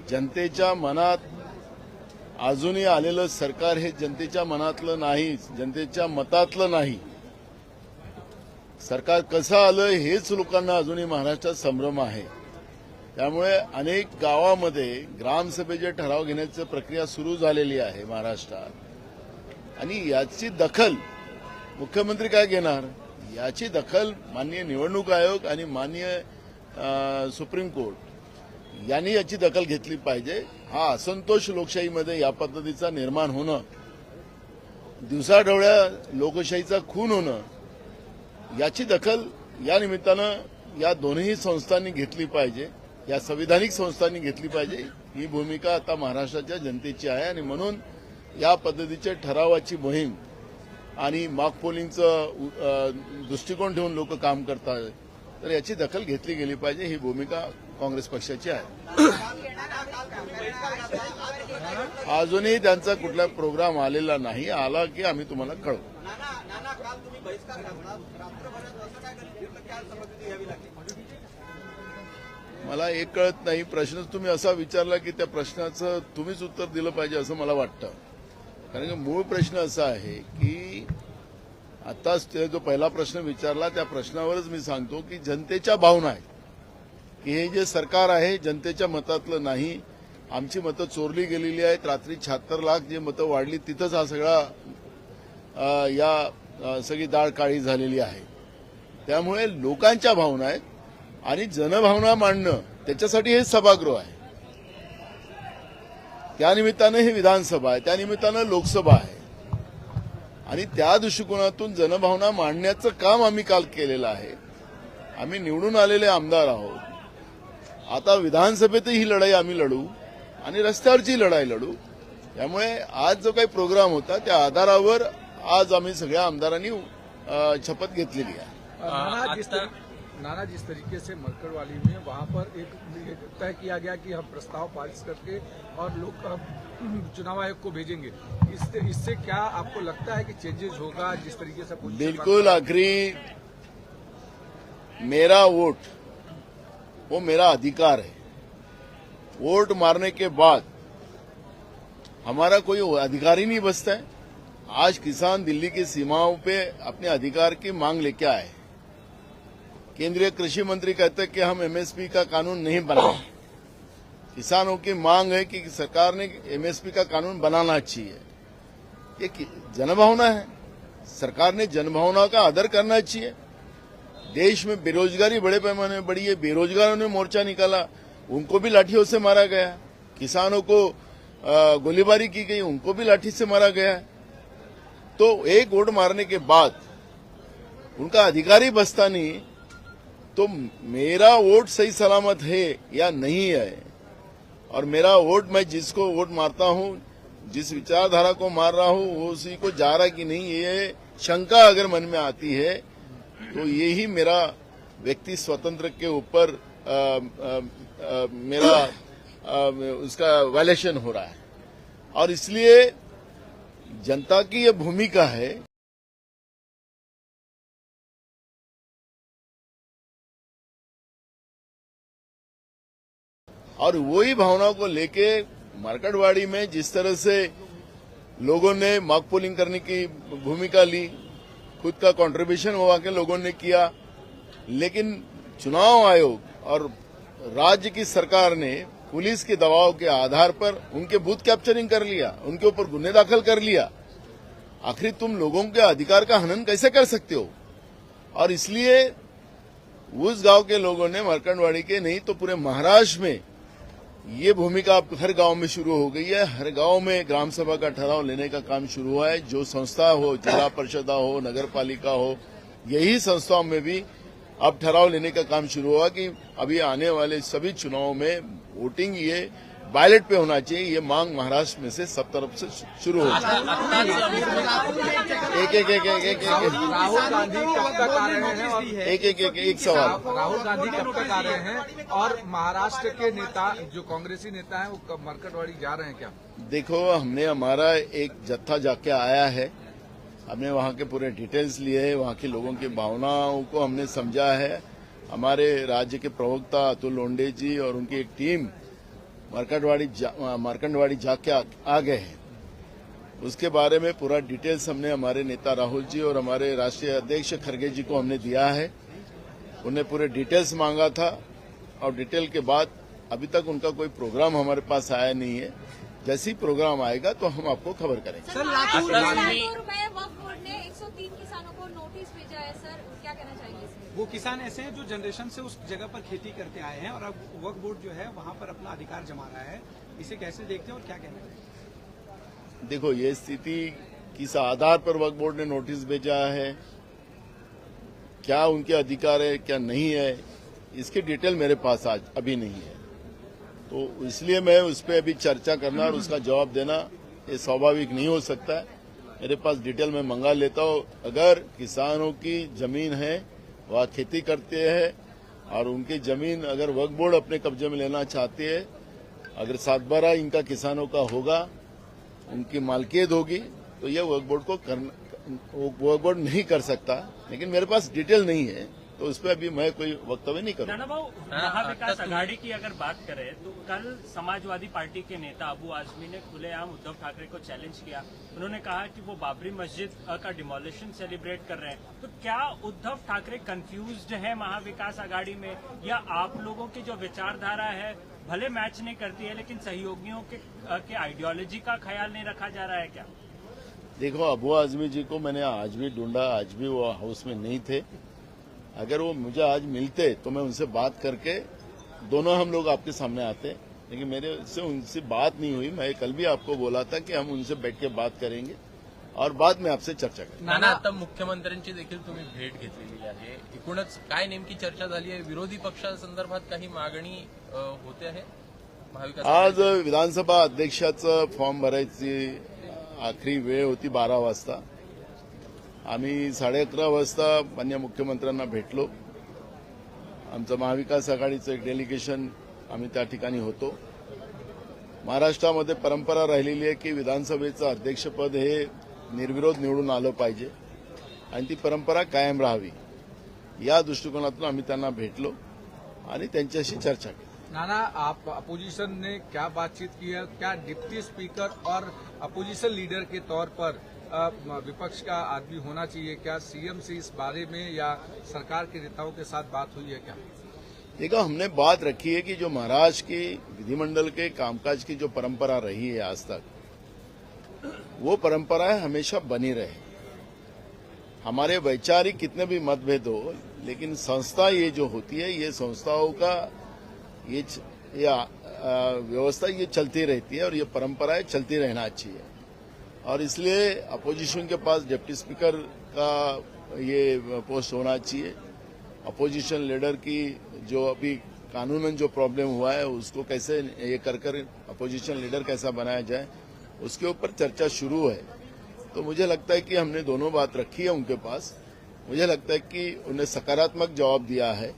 जनतेच्या मनात अजूनही आलेलं सरकार हे जनतेच्या मनातलं नाही, जनतेच्या मतातलं नाही. सरकार कसं आलं हेच लोकांना अजूनही महाराष्ट्रात संभ्रम आहे. त्यामुळे अनेक गावामध्ये ग्रामसभेचे ठराव घेण्याची प्रक्रिया सुरू झालेली आहे महाराष्ट्रात. आणि याची दखल मुख्यमंत्री काय घेणार? याची दखल माननीय निवडणूक आयोग आणि माननीय सुप्रीम कोर्ट यांनी याची दखल घेतली पाहिजे. हा असंतोष लोकशाहीमध्ये या पद्धतीचा निर्माण होणं, दिवसाढवळ्या लोकशाहीचा खून होणं, याची दखल या निमित्तानं या दोन्ही संस्थांनी घेतली पाहिजे, या संविधानिक संस्थांनी घेतली पाहिजे. ही भूमिका आता महाराष्ट्राच्या जनतेची आहे आणि म्हणून या पद्धतीच्या ठरावाची मोहीम आणि मॉक पोलिंगचं दृष्टिकोन ठेवून लोक काम करतात, तर याची दखल घेतली गेली पाहिजे. ही भूमिका काँग्रेस पक्षाची आहे. अजूनही त्यांचा कुठला प्रोग्राम आलेला नाही. आला की आम्ही तुम्हाला कळवू. मला एक कळत नाही, प्रश्नच तुम्ही असा विचारला की त्या प्रश्नाचं तुम्हीच उत्तर दिलं पाहिजे असं मला वाटतं. कारण की मूळ प्रश्न असा आहे की आताच जो पहिला प्रश्न विचारला त्या प्रश्नावरच मी सांगतो की जनतेच्या भावना आहेत की हे जे सरकार आहे जनतेच्या मतातलं नाही. आमची मतं चोरली गेलेली आहेत. रात्री 76 लाख जे मतं वाढली तिथंच हा सगळा सगळी डाळ काळी झालेली आहे. त्यामुळे लोकांच्या भावना आहेत आणि जनभावना मांडणं त्याच्यासाठी हे सभागृह आहे. त्यानिमित्तानं हे विधानसभा आहे, त्यानिमित्तानं लोकसभा आहे आणि त्या दृष्टिकोनातून जनभावना मांडण्याचं काम आम्ही काल केलेलं आहे. आम्ही निवडून आलेले आमदार आहोत. आता विधानसभेतही ही लढाई आम्ही लढू आणि रस्त्यावरची लढाई लढू. त्यामुळे आज जो काही प्रोग्राम होता त्या आधारावर आज आम्ही सगळ्या आमदारांनी शपथ घेतलेली आहे. नाना जिस तरीके से मरकड़वाली में वहां पर एक तय किया गया कि हम प्रस्ताव पारित करके और लोग चुनाव आयोग को भेजेंगे, इससे क्या आपको लगता है कि चेंजेस होगा? जिस तरीके से बिल्कुल आखिरी मेरा वोट वो मेरा अधिकार है. वोट मारने के बाद हमारा कोई अधिकार ही नहीं बचता है. आज किसान दिल्ली की सीमाओं पे अपने अधिकार की मांग लेके आए. केंद्रीय कृषि मंत्री कहते हैं कि हम एमएसपी का कानून नहीं बनाए. किसानों की मांग है कि सरकार ने एमएसपी का कानून बनाना चाहिए. ये जनभावना है. सरकार ने जनभावना का आदर करना चाहिए. देश में बेरोजगारी बड़े पैमाने में बढ़ी है. बेरोजगारों ने मोर्चा निकाला, उनको भी लाठियों से मारा गया. किसानों को गोलीबारी की गई, उनको भी लाठी से मारा गया. तो एक वोट मारने के बाद उनका अधिकार ही बचता नहीं. तो मेरा वोट सही सलामत है या नहीं है, और मेरा वोट मैं जिसको वोट मारता हूं, जिस विचारधारा को मार रहा हूं, वो उसी को जा रहा कि नहीं, ये शंका अगर मन में आती है तो यही मेरा व्यक्ति स्वतंत्र के ऊपर मेरा उसका वायलेशन हो रहा है. और इसलिए जनता की ये भूमिका है. और वही भावनाओं को लेके मरकड़वाड़ी में जिस तरह से लोगों ने मॉक पोलिंग करने की भूमिका ली, खुद का कंट्रीब्यूशन हुआ के लोगों ने किया, लेकिन चुनाव आयोग और राज्य की सरकार ने पुलिस के दबाव के आधार पर उनके बूथ कैप्चरिंग कर लिया, उनके ऊपर गुन्हे दाखिल कर लिया. आखिर तुम लोगों के अधिकार का हनन कैसे कर सकते हो? और इसलिए उस गांव के लोगों ने, मरकड़वाड़ी के नहीं तो पूरे महाराष्ट्र में ये भूमिका अब हर गांव में शुरू हो गई है. हर गांव में ग्राम सभा का ठराव लेने का काम शुरू हुआ है. जो संस्था हो, जिला परिषदा हो, नगर पालिका हो, यही संस्थाओं में भी अब ठराव लेने का काम शुरू हुआ कि अभी आने वाले सभी चुनावों में वोटिंग ये बैलेट पे होना चाहिए. ये मांग महाराष्ट्र में से सब तरफ से शुरू हो राहुल गांधी कब तक आ रहे हैं? एक सवाल. राहुल गांधी कब तक आ रहे हैं और महाराष्ट्र के नेता जो कांग्रेसी नेता हैं वो कब मरकड़वाड़ी जा रहे हैं क्या? देखो, हमने हमारा एक जत्था जाके आया है. हमने वहाँ के पूरे डिटेल्स लिए हैं, वहाँ के लोगों की भावनाओं को हमने समझा है. हमारे राज्य के प्रवक्ता अतुल लोंढे जी और उनकी एक टीम मार्कंडवाड़ी जाके आ गए हैं, उसके बारे में पूरा डिटेल्स हमने हमारे नेता राहुल जी और हमारे राष्ट्रीय अध्यक्ष खड़गे जी को हमने दिया है। उन्हें पूरे डिटेल्स मांगा था और डिटेल के बाद अभी तक उनका कोई प्रोग्राम हमारे पास आया नहीं है। जैसे ही प्रोग्राम आएगा तो हम आपको खबर करेंगे। सर, लाखों रुपए वक्फ बोर्ड ने 103 किसानों को नोटिस भेजा है सर, क्या कहना चाहेंगे इसमें? वो किसान ऐसे हैं जो जनरेशन से उस जगह पर खेती करते आए हैं और अब वक्फ बोर्ड जो है वहां पर अपना अधिकार जमा रहा है, इसे कैसे देखते हैं और क्या कहना चाहिए? देखो, ये स्थिति किस आधार पर वक्फ बोर्ड ने नोटिस भेजा है, क्या उनके अधिकार है क्या नहीं है, इसकी डिटेल मेरे पास आज अभी नहीं है, तो इसलिए मैं उस पर अभी चर्चा करना और उसका जवाब देना ये स्वाभाविक नहीं हो सकता है। मेरे पास डिटेल में मंगा लेता हूँ। अगर किसानों की जमीन है, वह खेती करते हैं और उनकी जमीन अगर वक्फ बोर्ड अपने कब्जे में लेना चाहती है, अगर 7/12 इनका किसानों का होगा, उनकी मालकियत होगी, तो यह वक्फ बोर्ड को वक्फ बोर्ड नहीं कर सकता। लेकिन मेरे पास डिटेल नहीं है, तो उस पर अभी मैं कोई वक्तव्य नहीं करूँगा। नाना भाऊ, महाविकास आघाड़ी की अगर बात करें तो कल समाजवादी पार्टी के नेता अबू आजमी ने खुलेआम उद्धव ठाकरे को चैलेंज किया। उन्होंने कहा कि वो बाबरी मस्जिद का डिमोलिशन सेलिब्रेट कर रहे हैं। तो क्या उद्धव ठाकरे कंफ्यूज्ड है महाविकास आघाड़ी में, या आप लोगों की जो विचारधारा है भले मैच नहीं करती है लेकिन सहयोगियों के आइडियोलॉजी का ख्याल नहीं रखा जा रहा है क्या? देखो, अबू आजमी जी को मैंने आज भी ढूंढा, आज भी वो हाउस में नहीं थे। अगर वो मुझे आज मिलते तो मैं उनसे बात करके दोनों हम लोग आपके सामने आते, लेकिन मेरे से उनसे बात नहीं हुई। मैं कल भी आपको बोला था कि हम उनसे बैठ के बात करेंगे और बाद में आपसे चर्चा करेंगे। नाना, आता मुख्यमंत्र्यांची देखील तुम्ही भेट घेतलेली आहे, एकूणच काय नेमकी चर्चा झाली आहे? विरोधी पक्षांसंदर्भात काही मागणी होते आहे महाविकास? आज विधानसभा अध्यक्षाचं फॉर्म भरायची आखरी वेळ होती 12 वाजता। आम्ही 11:30 वाजता माननीय मुख्यमंत्र्यांना भेटलो। आमचं महाविकास आघाडीचं एक डेलिगेशन आम्ही त्या ठिकाणी होतो। महाराष्ट्रामध्ये परंपरा राहिलेली आहे की विधानसभेचं अध्यक्षपद हे निर्विरोध निवडून आलं पाहिजे आणि ती परंपरा कायम राहावी, या दृष्टिकोनातून आम्ही त्यांना भेटलो आणि त्यांच्याशी चर्चा केली। नाना, आप अपोजिशन ने क्या बातचीत की है? क्या डिप्टी स्पीकर और अपोजिशन लीडर के तौर पर विपक्ष का आदमी होना चाहिए? क्या सीएम से इस बारे में या सरकार के नेताओं के साथ बात हुई है क्या? देखो, हमने बात रखी है कि जो महाराष्ट्र की विधिमंडल के कामकाज की जो परंपरा रही है आज तक, वो परंपराएं हमेशा बनी रहे। हमारे वैचारिक कितने भी मतभेद हो, लेकिन संस्था ये जो होती है, ये संस्थाओं का ये व्यवस्था ये चलती रहती है और ये परंपराएं चलती रहना चाहिए। और इसलिए अपोजिशन के पास डिप्टी स्पीकर का ये पोस्ट होना चाहिए। अपोजिशन लीडर की जो अभी कानूनन जो प्रॉब्लम हुआ है उसको कैसे ये कर अपोजिशन लीडर कैसा बनाया जाए, उसके ऊपर चर्चा शुरू है। तो मुझे लगता है कि हमने दोनों बात रखी है उनके पास। मुझे लगता है कि उन्हें सकारात्मक जवाब दिया है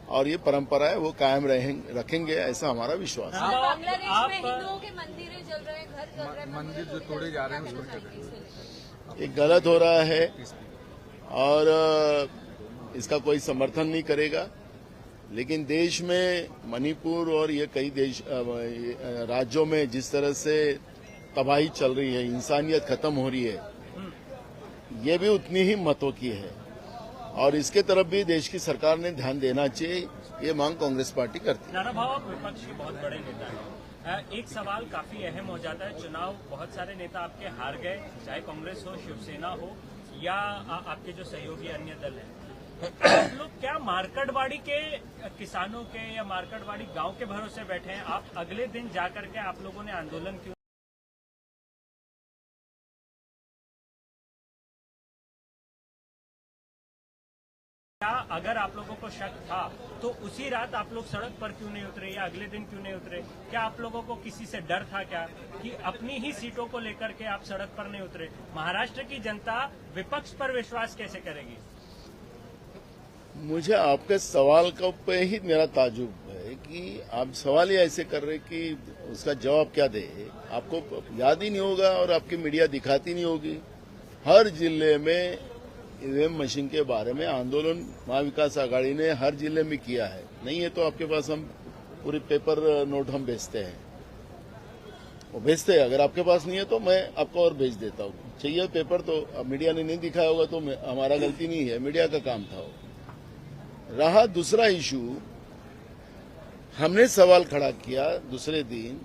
और ये परंपरा है वो कायम रखेंगे, ऐसा हमारा विश्वास है। बांग्लादेश में हिंदुओं के मंदिर जल रहे हैं, घर जल रहे हैं, मंदिर जो तोड़े जा रहे हैं उसको ये गलत हो रहा है और इसका कोई समर्थन नहीं करेगा। लेकिन देश में मणिपुर और ये कई देश राज्यों में जिस तरह से तबाही चल रही है, इंसानियत खत्म हो रही है, ये भी उतनी ही महत्व की है और इसके तरफ भी देश की सरकार ने ध्यान देना चाहिए। ये मांग कांग्रेस पार्टी करती है। नाना भाव, आप विपक्ष के बहुत बड़े नेता हैं। एक सवाल काफी अहम हो जाता है, चुनाव बहुत सारे नेता आपके हार गए, चाहे कांग्रेस हो, शिवसेना हो या आपके जो सहयोगी अन्य दल हैं। आप लोग क्या मार्कंडवाड़ी के किसानों के या मार्कंडवाड़ी गांव के भरोसे बैठे हैं? आप अगले दिन जाकर के आप लोगों ने आंदोलन क्यों? क्या अगर आप लोगों को शक था तो उसी रात आप लोग सड़क पर क्यों नहीं उतरे या अगले दिन क्यों नहीं उतरे? क्या आप लोगों को किसी से डर था क्या कि अपनी ही सीटों को लेकर के आप सड़क पर नहीं उतरे? महाराष्ट्र की जनता विपक्ष पर विश्वास कैसे करेगी? मुझे आपके सवाल का पे ही मेरा ताजुब है कि आप सवाल ही ऐसे कर रहे कि उसका जवाब क्या दे। आपको याद ही नहीं होगा और आपकी मीडिया दिखाती नहीं होगी। हर जिले में ईवीएम मशीन के बारे में आंदोलन महाविकास आघाड़ी ने हर जिले में किया है। नहीं है तो आपके पास हम पूरी पेपर नोट हम बेचते हैं। वो भेजते हैं। अगर आपके पास नहीं है तो मैं आपको और भेज देता हूँ। चाहिए पेपर तो अब मीडिया ने नहीं दिखाया होगा तो हमारा गलती नहीं है, मीडिया का काम था वो। रहा दूसरा इशू, हमने सवाल खड़ा किया दूसरे दिन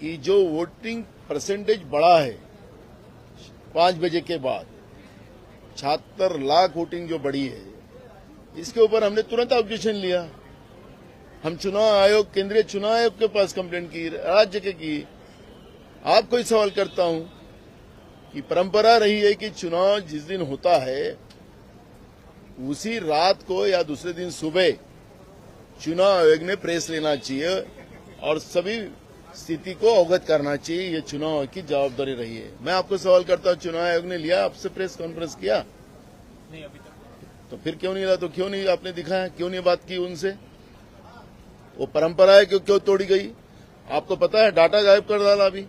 कि जो वोटिंग परसेंटेज बढ़ा है 5 बजे के बाद 76 लाख वोटिंग जो बढ़ी है, इसके ऊपर हमने तुरंत ऑब्जेक्शन लिया। हम चुनाव आयोग, केंद्रीय चुनाव आयोग के पास कंप्लेंट की, राज्य के की। आपको ही सवाल करता हूं कि परंपरा रही है कि चुनाव जिस दिन होता है उसी रात को या दूसरे दिन सुबह चुनाव आयोग ने प्रेस लेना चाहिए और सभी स्थिति को अवगत करना चाहिए। ये चुनाव आयोग की जवाबदारी रही है। मैं आपको सवाल करता हूं, चुनाव आयोग ने लिया आपसे प्रेस कॉन्फ्रेंस किया? नहीं अभी तक। तो फिर क्यों नहीं लिया? तो क्यों नहीं आपने दिखाया, क्यों नहीं बात की उनसे? वो परंपरा है क्यों तोड़ी गई? आपको पता है डाटा गायब कर डाला। अभी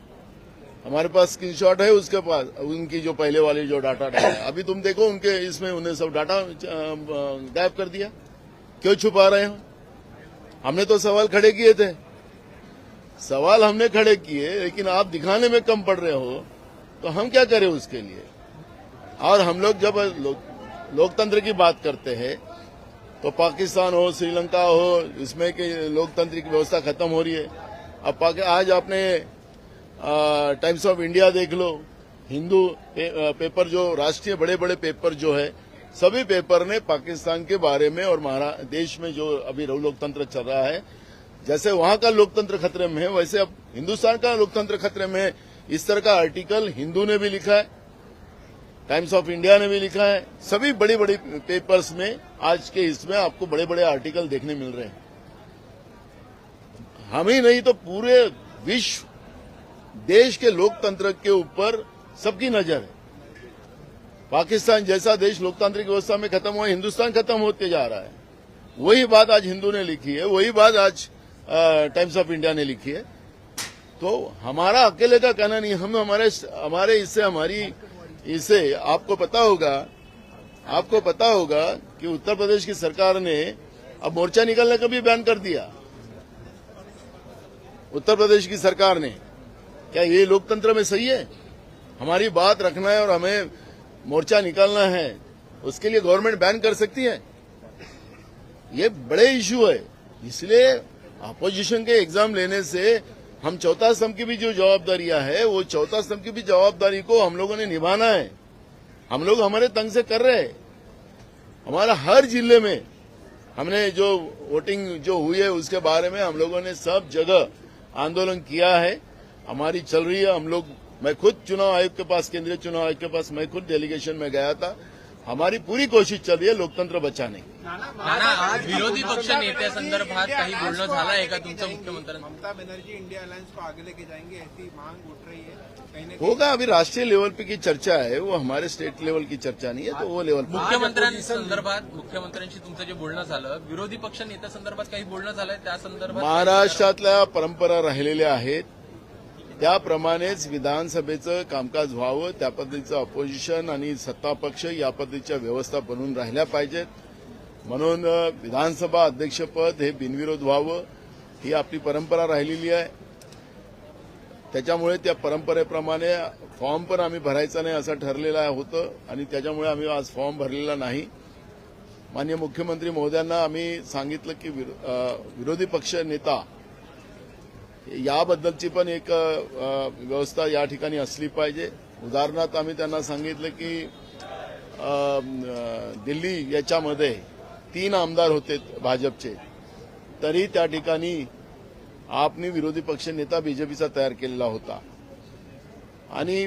हमारे पास स्क्रीनशॉट है उसके पास, उनकी जो पहले वाली जो डाटा डाला अभी तुम देखो उनके इसमें उन्हें सब डाटा गायब कर दिया। क्यों छुपा रहे हो? हमने तो सवाल खड़े किए थे, सवाल हमने खड़े किए, लेकिन आप दिखाने में कम पड़ रहे हो तो हम क्या करें उसके लिए? और हम लोग जब लोकतंत्र की बात करते हैं तो पाकिस्तान हो, श्रीलंका हो, इसमें कि लोकतंत्र की व्यवस्था खत्म हो रही है। अब आज आपने टाइम्स ऑफ इंडिया देख लो, हिंदू पेपर जो राष्ट्रीय बड़े बड़े पेपर जो है, सभी पेपर ने पाकिस्तान के बारे में और देश में जो अभी लोकतंत्र चल रहा है, जैसे वहां का लोकतंत्र खतरे में है वैसे अब हिंदुस्तान का लोकतंत्र खतरे में है। इस तरह का आर्टिकल हिंदू ने भी लिखा है, टाइम्स ऑफ इंडिया ने भी लिखा है, सभी बड़ी बड़ी पेपर्स में आज के इसमें आपको बड़े बड़े आर्टिकल देखने मिल रहे हैं। हम ही नहीं तो पूरे विश्व देश के लोकतंत्र के ऊपर सबकी नजर है। पाकिस्तान जैसा देश लोकतांत्रिक व्यवस्था में खत्म हुआ, हिंदुस्तान खत्म होते जा रहा है। वही बात आज हिंदू ने लिखी है, वही बात आज टाइम्स ऑफ इंडिया ने लिखी है। तो हमारा अकेले का कहना नहीं, हम हमारे इससे आपको पता होगा कि उत्तर प्रदेश की सरकार ने अब मोर्चा निकलने का भी बैन कर दिया। उत्तर प्रदेश की सरकार ने, क्या ये लोकतंत्र में सही है? हमारी बात रखना है और हमें मोर्चा निकालना है, उसके लिए गवर्नमेंट बैन कर सकती है? ये बड़े इश्यू है। इसलिए अपोजिशन के एग्जाम लेने से हम चौथा स्तंभ की भी जो जवाबदारियां है, वो चौथा स्तंभ की भी जवाबदारी को हम लोगों ने निभाना है। हम लोग हमारे तंग से कर रहे हैं। हमारा हर जिले में हमने जो वोटिंग जो हुई है उसके बारे में हम लोगों ने सब जगह आंदोलन किया है, हमारी चल रही है। मैं खुद चुनाव आयोग के पास, केंद्रीय चुनाव आयोग के पास मैं खुद डेलीगेशन में गया था। हमारी पूरी कोशिश चल रही आहे लोकतंत्र बचाने की. नाना, विरोधी पक्ष नेत्यासंदर्भात काही बोलणं झालं आहे का तुमचं मुख्यमंत्र्यांना? ममता बनर्जी इंडिया अलायंस को आगे लेके जाएंगे ऐसी मांग उठ रही है. कहीं ना होगा. अभी राष्ट्रीय लेवल पे की चर्चा है, वो हमारे स्टेट लेवल की चर्चा नहीं है, तो वो लेवल मुख्यमंत्र्यांसंदर्भात मुख्यमंत्र्यांशी तुमचं जे बोलणं झालं, विरोधी पक्ष नेत्यासंदर्भात काही बोलणं झालंय त्या संदर्भात? महाराष्ट्रातल्या परंपरा राहिलेल्या आहेत त्याप्रमाणेच विधानसभेचं कामकाज व्हावं, त्या पद्धतीचं अपोजिशन आणि सत्ता पक्ष या पद्धतीच्या व्यवस्था बनून राहिल्या पाहिजेत. म्हणून विधानसभा अध्यक्षपद हे बिनविरोध व्हावं ही आपली परंपरा राहिलेली आहे. त्याच्यामुळे त्या परंपरेप्रमाणे फॉर्म पण आम्ही भरायचा नाही असं ठरलेलं होतं आणि त्याच्यामुळे आम्ही आज फॉर्म भरलेला नाही. माननीय मुख्यमंत्री महोदयांना आम्ही सांगितलं की विरोधी पक्ष नेता याबद्दलची पण एक व्यवस्था या ठिकाणी असली पाहिजे. उदाहरणार्थ आम्ही त्यांना सांगितलं की दिल्ली याच्यामध्ये 3 आमदार होते भाजपचे, तरी त्या ठिकाणी आपने विरोधी पक्ष नेता बीजेपीचा तयार केलेला होता आणि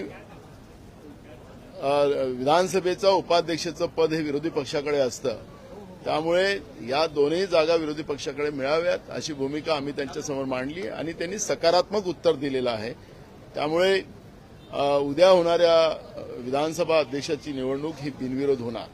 विधानसभेचं उपाध्यक्षाचं पद हे विरोधी पक्षाकडे असतं. त्यामुळे या दोन्ही जागा विरोधी पक्षाकडे मिळाव्यात अशी भूमिका आम्ही त्यांच्यासमोर मांडली आणि त्यांनी सकारात्मक उत्तर दिलेलं आहे. त्यामुळे उद्या होणाऱ्या विधानसभा अध्यक्षाची निवडणूक ही बिनविरोध होणार.